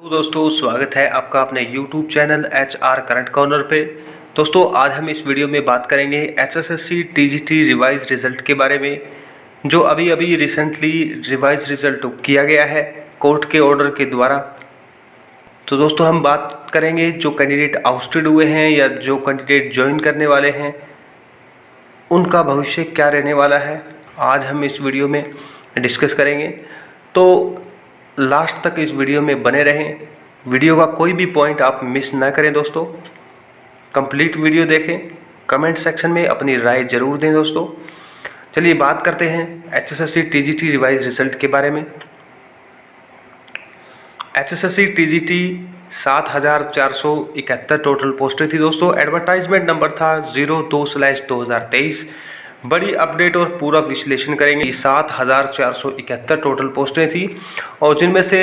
तो दोस्तों स्वागत है आपका अपने YouTube channel HR current corner पे। दोस्तों आज हम इस वीडियो में बात करेंगे HSSC TGT रिवाइज रिज़ल्ट के बारे में, जो अभी रिसेंटली रिवाइज रिज़ल्ट किया गया है कोर्ट के ऑर्डर के द्वारा। तो दोस्तों हम बात करेंगे जो कैंडिडेट आउटस्टेड हुए हैं या जो कैंडिडेट ज्वाइन करने वाले हैं उनका भविष्य क्या रहने वाला है, आज हम इस वीडियो में डिस्कस करेंगे। तो लास्ट तक इस वीडियो में बने रहें, वीडियो का कोई भी पॉइंट आप मिस ना करें दोस्तों, कंप्लीट वीडियो देखें, कमेंट सेक्शन में अपनी राय जरूर दें दोस्तों। चलिए बात करते हैं HSSC TGT रिवाइज रिजल्ट के बारे में। HSSC TGT 7471 टोटल पोस्टें थी दोस्तों। एडवर्टाइजमेंट नंबर था 02/2023। बड़ी अपडेट और पूरा विश्लेषण करेंगे। 7471 टोटल पोस्टें थी और जिनमें से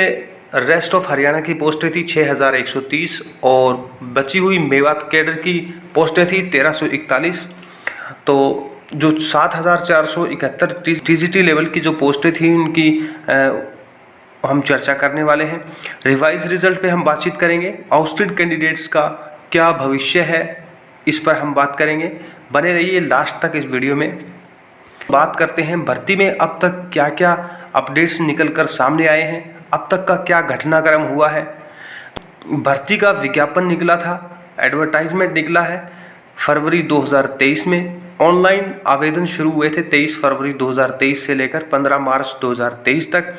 रेस्ट ऑफ हरियाणा की पोस्टें थी 6130 और बची हुई मेवात कैडर की पोस्टें थी 1341। तो जो 7471 TGT लेवल की जो पोस्टें थी उनकी हम चर्चा करने वाले हैं। रिवाइज रिजल्ट पे हम बातचीत करेंगे। आउटस्टेड कैंडिडेट्स का क्या भविष्य है इस पर हम बात करेंगे, बने रहिए लास्ट तक इस वीडियो में। बात करते हैं भर्ती में अब तक क्या क्या अपडेट्स निकल कर सामने आए हैं, अब तक का क्या घटनाक्रम हुआ है। भर्ती का विज्ञापन निकला था, एडवर्टाइजमेंट निकला है फरवरी 2023 में। ऑनलाइन आवेदन शुरू हुए थे 23 फरवरी 2023 से लेकर 15 मार्च 2023 तक।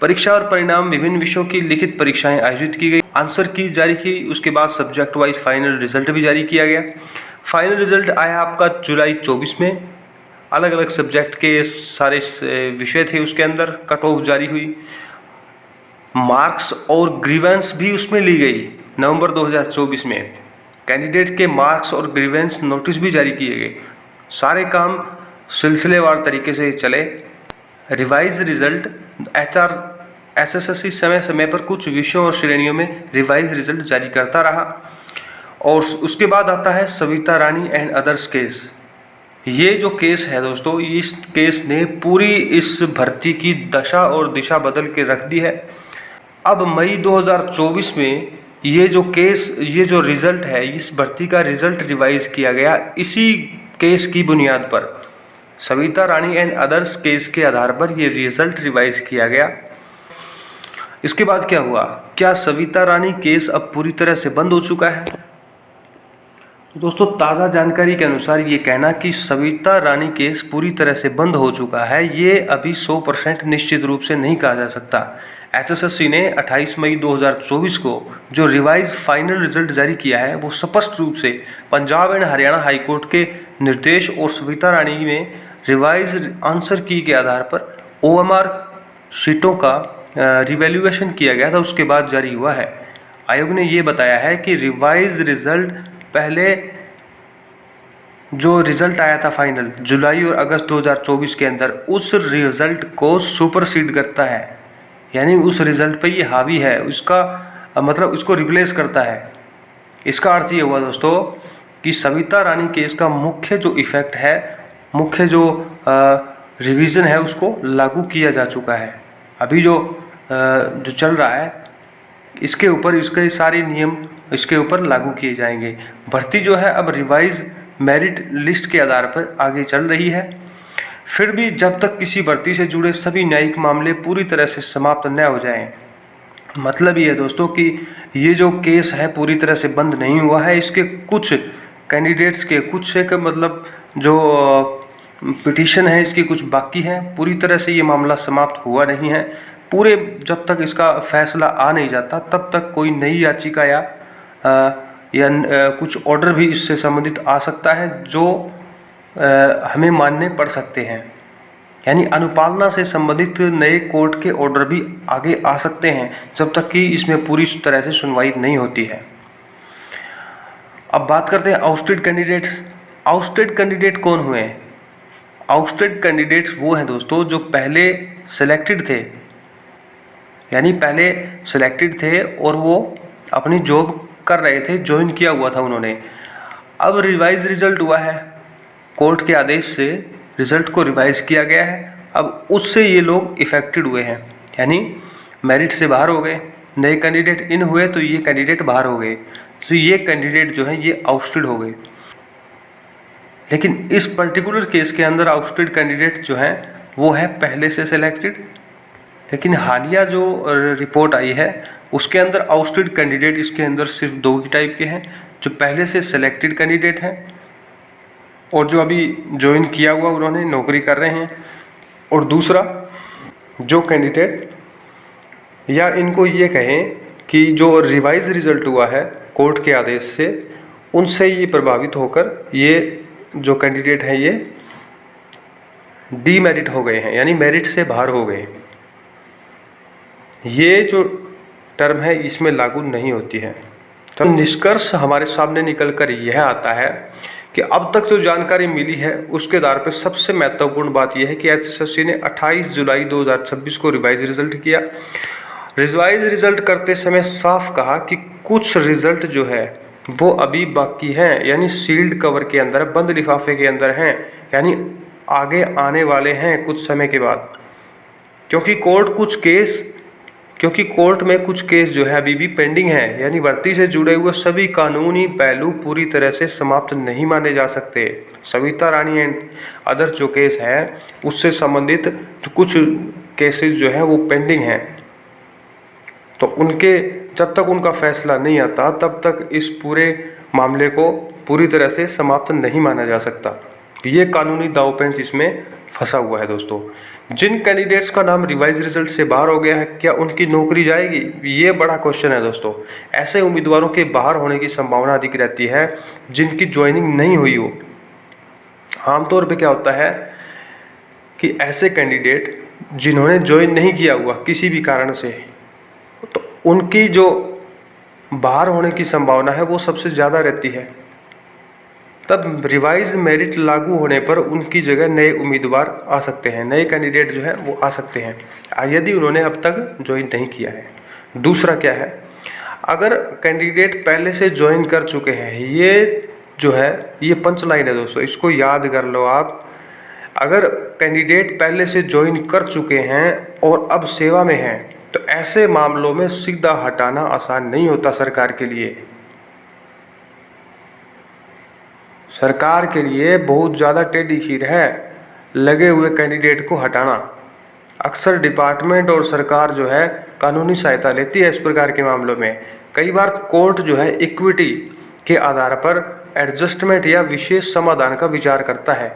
परीक्षा और परिणाम विभिन्न विषयों की लिखित परीक्षाएं आयोजित की गई, आंसर की जारी की, उसके बाद सब्जेक्ट वाइज फाइनल रिजल्ट भी जारी किया गया। फाइनल रिजल्ट आया आपका जुलाई 24 में। अलग अलग सब्जेक्ट के सारे विषय थे, उसके अंदर कट ऑफ जारी हुई। मार्क्स और ग्रीवेंस भी उसमें ली गई नवंबर 2024 में। कैंडिडेट के मार्क्स और ग्रीवेंस नोटिस भी जारी किए गए। सारे काम सिलसिलेवार तरीके से चले। रिवाइज रिजल्ट HSSC समय समय पर कुछ विषयों और श्रेणियों में रिवाइज रिजल्ट जारी करता रहा। और उसके बाद आता है सविता रानी एंड अदर्स केस। ये जो केस है दोस्तों, इस केस ने पूरी इस भर्ती की दशा और दिशा बदल के रख दी है। अब मई 2024 में ये जो केस, ये जो रिजल्ट है, इस भर्ती का रिजल्ट रिवाइज किया गया इसी केस की बुनियाद पर। सविता रानी एंड अदर्स केस के आधार पर ये रिजल्ट रिवाइज किया गया। इसके बाद क्या हुआ, क्या सविता रानी केस अब पूरी तरह से बंद हो चुका है? तो दोस्तों ताज़ा जानकारी के अनुसार ये कहना कि सविता रानी केस पूरी तरह से बंद हो चुका है, ये अभी 100% निश्चित रूप से नहीं कहा जा सकता। HSSC ने 28 मई 2024 को जो रिवाइज फाइनल रिजल्ट जारी किया है वो स्पष्ट रूप से पंजाब एंड हरियाणा हाईकोर्ट के निर्देश और सविता रानी में रिवाइज आंसर की के आधार पर OMR शीटों का रिवैल्यूएशन किया गया था, उसके बाद जारी हुआ है। आयोग ने ये बताया है कि रिवाइज रिजल्ट पहले जो रिजल्ट आया था फाइनल जुलाई और अगस्त 2024 के अंदर, उस रिजल्ट को सुपरसीड करता है, यानी उस रिजल्ट पे ये हावी है, उसका मतलब उसको रिप्लेस करता है। इसका अर्थ ये हुआ दोस्तों कि सविता रानी केस का मुख्य जो इफेक्ट है, मुख्य जो रिवीजन है उसको लागू किया जा चुका है। अभी जो चल रहा है इसके ऊपर इसके सारे नियम इसके ऊपर लागू किए जाएंगे। भर्ती जो है अब रिवाइज मेरिट लिस्ट के आधार पर आगे चल रही है। फिर भी जब तक किसी भर्ती से जुड़े सभी न्यायिक मामले पूरी तरह से समाप्त न हो जाएं, मतलब ये है दोस्तों कि ये जो केस है पूरी तरह से बंद नहीं हुआ है। इसके कुछ कैंडिडेट्स के कुछ एक मतलब जो पिटीशन है इसकी कुछ बाकी हैं, पूरी तरह से ये मामला समाप्त हुआ नहीं है। पूरे जब तक इसका फैसला आ नहीं जाता तब तक कोई नई याचिका या कुछ ऑर्डर भी इससे संबंधित आ सकता है जो हमें मानने पड़ सकते हैं, यानी अनुपालना से संबंधित नए कोर्ट के ऑर्डर भी आगे आ सकते हैं जब तक कि इसमें पूरी तरह से सुनवाई नहीं होती है। अब बात करते हैं आउटस्टेड कैंडिडेट्स। आउटस्टेड कैंडिडेट कौन हुए हैं? आउटस्टेड कैंडिडेट्स वो हैं दोस्तों जो पहले सिलेक्टेड थे, यानी पहले सिलेक्टेड थे और वो अपनी जॉब कर रहे थे, ज्वाइन किया हुआ था उन्होंने। अब रिवाइज रिजल्ट हुआ है, कोर्ट के आदेश से रिजल्ट को रिवाइज किया गया है। अब उससे ये लोग इफेक्टेड हुए हैं, यानी मेरिट से बाहर हो गए, नए कैंडिडेट इन हुए तो ये कैंडिडेट बाहर हो गए, तो ये कैंडिडेट जो है ये आउटस्टेड हो गए। लेकिन इस पर्टिकुलर केस के अंदर आउटस्टेड कैंडिडेट जो है वो है पहले से सिलेक्टेड। लेकिन हालिया जो रिपोर्ट आई है उसके अंदर आउटस्टेड कैंडिडेट इसके अंदर सिर्फ 2 ही टाइप के हैं, जो पहले से सिलेक्टेड कैंडिडेट हैं और जो अभी ज्वाइन किया हुआ उन्होंने नौकरी कर रहे हैं, और दूसरा जो कैंडिडेट, या इनको ये कहें कि जो रिवाइज रिजल्ट हुआ है कोर्ट के आदेश से, उनसे ये प्रभावित होकर ये जो कैंडिडेट हैं ये डीमेरिट हो गए हैं, यानी मेरिट से बाहर हो गए। ये जो टर्म है इसमें लागू नहीं होती है। तो निष्कर्ष हमारे सामने निकल कर यह आता है कि अब तक जो जानकारी मिली है उसके आधार पर सबसे महत्वपूर्ण बात यह है कि HSSC ने 28 जुलाई 2026 को रिवाइज रिजल्ट किया। रिवाइज रिजल्ट करते समय साफ कहा कि कुछ रिजल्ट जो है वो अभी बाकी हैं, यानी सील्ड कवर के अंदर, बंद लिफाफे के अंदर हैं, यानी आगे आने वाले हैं कुछ समय के बाद। क्योंकि कोर्ट में कुछ केस जो है अभी भी पेंडिंग है, यानी भर्ती से जुड़े हुए सभी कानूनी पहलू पूरी तरह से समाप्त नहीं माने जा सकते। सविता रानी एंड अदर जो केस है उससे संबंधित कुछ केसेस जो है वो पेंडिंग हैं, तो उनके जब तक उनका फैसला नहीं आता तब तक इस पूरे मामले को पूरी तरह से समाप्त नहीं माना जा सकता। ये कानूनी दांवपेच इसमें फंसा हुआ है दोस्तों। जिन कैंडिडेट्स का नाम रिवाइज रिजल्ट से बाहर हो गया है, क्या उनकी नौकरी जाएगी? ये बड़ा क्वेश्चन है दोस्तों। ऐसे उम्मीदवारों के बाहर होने की संभावना अधिक रहती है जिनकी ज्वाइनिंग नहीं हुई हो। आमतौर पे क्या होता है कि ऐसे कैंडिडेट जिन्होंने ज्वाइन नहीं किया हुआ किसी भी कारण से, तो उनकी जो बाहर होने की संभावना है वो सबसे ज़्यादा रहती है। तब रिवाइज मेरिट लागू होने पर उनकी जगह नए उम्मीदवार आ सकते हैं, नए कैंडिडेट जो है वो आ सकते हैं यदि उन्होंने अब तक ज्वाइन नहीं किया है। दूसरा क्या है, अगर कैंडिडेट पहले से ज्वाइन कर चुके हैं, ये जो है ये पंच लाइन है दोस्तों, इसको याद कर लो आप। अगर कैंडिडेट पहले से ज्वाइन कर चुके हैं और अब सेवा में हैं, तो ऐसे मामलों में सीधा हटाना आसान नहीं होता सरकार के लिए। सरकार के लिए बहुत ज़्यादा टेढ़ी खीर है लगे हुए कैंडिडेट को हटाना। अक्सर डिपार्टमेंट और सरकार जो है कानूनी सहायता लेती है इस प्रकार के मामलों में। कई बार कोर्ट जो है इक्विटी के आधार पर एडजस्टमेंट या विशेष समाधान का विचार करता है,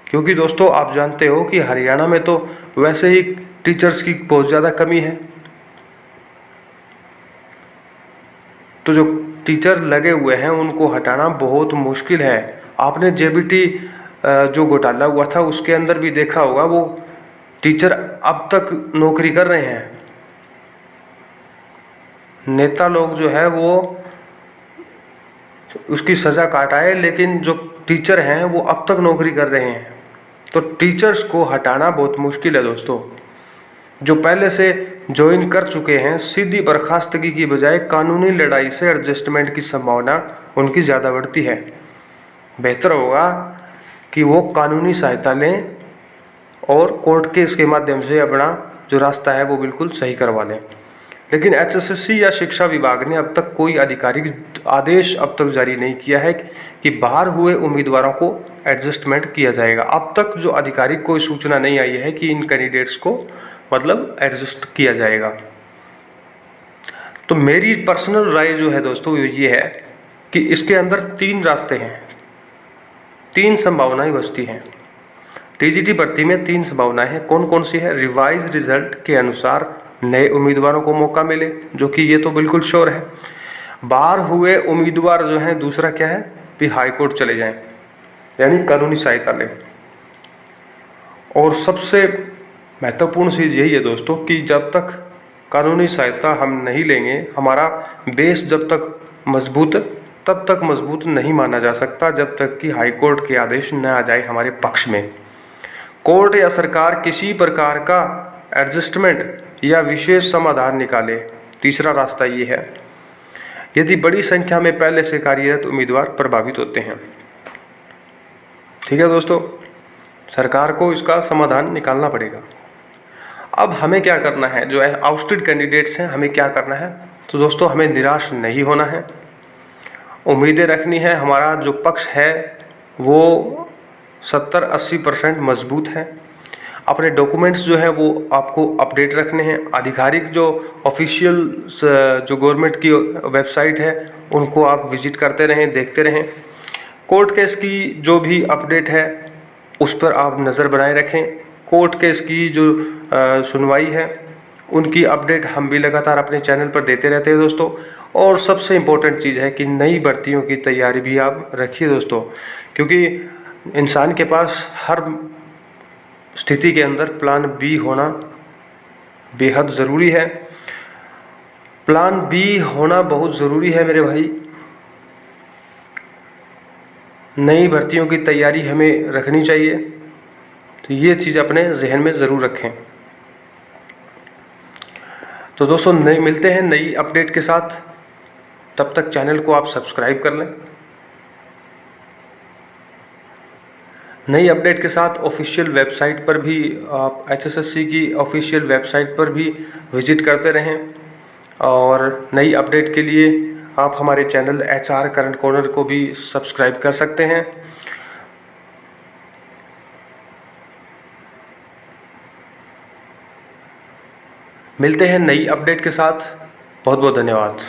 क्योंकि दोस्तों आप जानते हो कि हरियाणा में तो वैसे ही टीचर्स की बहुत ज़्यादा कमी है, तो जो टीचर लगे हुए हैं उनको हटाना बहुत मुश्किल है। आपने JBT जो घोटाला हुआ था उसके अंदर भी देखा होगा, वो टीचर अब तक नौकरी कर रहे हैं। नेता लोग जो है वो उसकी सज़ा काट आए, लेकिन जो टीचर हैं वो अब तक नौकरी कर रहे हैं। तो टीचर्स को हटाना बहुत मुश्किल है दोस्तों। जो पहले से ज्वाइन कर चुके हैं, सीधी बर्खास्तगी की बजाय कानूनी लड़ाई से एडजस्टमेंट की संभावना उनकी ज़्यादा बढ़ती है। बेहतर होगा कि वो कानूनी सहायता लें और कोर्ट केस के माध्यम से अपना जो रास्ता है वो बिल्कुल सही करवा लें। लेकिन HSSC या शिक्षा विभाग ने अब तक कोई आधिकारिक आदेश अब तक जारी नहीं किया है कि बाहर हुए उम्मीदवारों को एडजस्टमेंट किया जाएगा। अब तक जो आधिकारिक कोई सूचना नहीं आई है कि इन कैंडिडेट्स को मतलब एडजस्ट किया जाएगा। तो मेरी पर्सनल राय जो है दोस्तों ये है कि इसके अंदर 3 रास्ते हैं, 3 संभावनाएं बचती हैं। TGT भर्ती में 3 संभावनाएं हैं। कौन कौन सी है? रिवाइज रिजल्ट के अनुसार नए उम्मीदवारों को मौका मिले, जो कि ये तो बिल्कुल श्योर है। बाहर हुए उम्मीदवार जो हैं, दूसरा क्या है कि हाई कोर्ट चले जाएं, यानी कानूनी सहायता लें। और सबसे महत्वपूर्ण चीज़ यही है दोस्तों कि जब तक कानूनी सहायता हम नहीं लेंगे, हमारा बेस जब तक मजबूत तब तक मजबूत नहीं माना जा सकता, जब तक कि हाई कोर्ट के आदेश न आ जाए हमारे पक्ष में। कोर्ट या सरकार किसी प्रकार का एडजस्टमेंट या विशेष समाधान निकाले। तीसरा रास्ता ये है, यदि बड़ी संख्या में पहले से कार्यरत उम्मीदवार प्रभावित होते हैं। ठीक है दोस्तों, सरकार को इसका समाधान निकालना पड़ेगा। अब हमें क्या करना है, जो है आउटस्टेड कैंडिडेट्स हैं, हमें क्या करना है? तो दोस्तों हमें निराश नहीं होना है, उम्मीदें रखनी है। हमारा जो पक्ष है वो 70-80% मजबूत है। अपने डॉक्यूमेंट्स जो है वो आपको अपडेट रखने हैं। आधिकारिक जो ऑफिशियल जो गवर्नमेंट की वेबसाइट है उनको आप विजिट करते रहें, देखते रहें। कोर्ट केस की जो भी अपडेट है उस पर आप नज़र बनाए रखें। कोर्ट केस की जो सुनवाई है उनकी अपडेट हम भी लगातार अपने चैनल पर देते रहते हैं दोस्तों। और सबसे इम्पोर्टेंट चीज़ है कि नई भर्तियों की तैयारी भी आप रखिए दोस्तों, क्योंकि इंसान के पास हर स्थिति के अंदर प्लान बी होना बेहद ज़रूरी है। प्लान बी होना बहुत ज़रूरी है मेरे भाई। नई भर्तियों की तैयारी हमें रखनी चाहिए, तो ये चीज़ अपने जहन में ज़रूर रखें। तो दोस्तों नए मिलते हैं नई अपडेट के साथ, तब तक चैनल को आप सब्सक्राइब कर लें। नई अपडेट के साथ ऑफिशियल वेबसाइट पर भी आप HSSC की ऑफिशियल वेबसाइट पर भी विजिट करते रहें। और नई अपडेट के लिए आप हमारे चैनल HR करंट कॉर्नर को भी सब्सक्राइब कर सकते हैं। मिलते हैं नई अपडेट के साथ। बहुत बहुत धन्यवाद।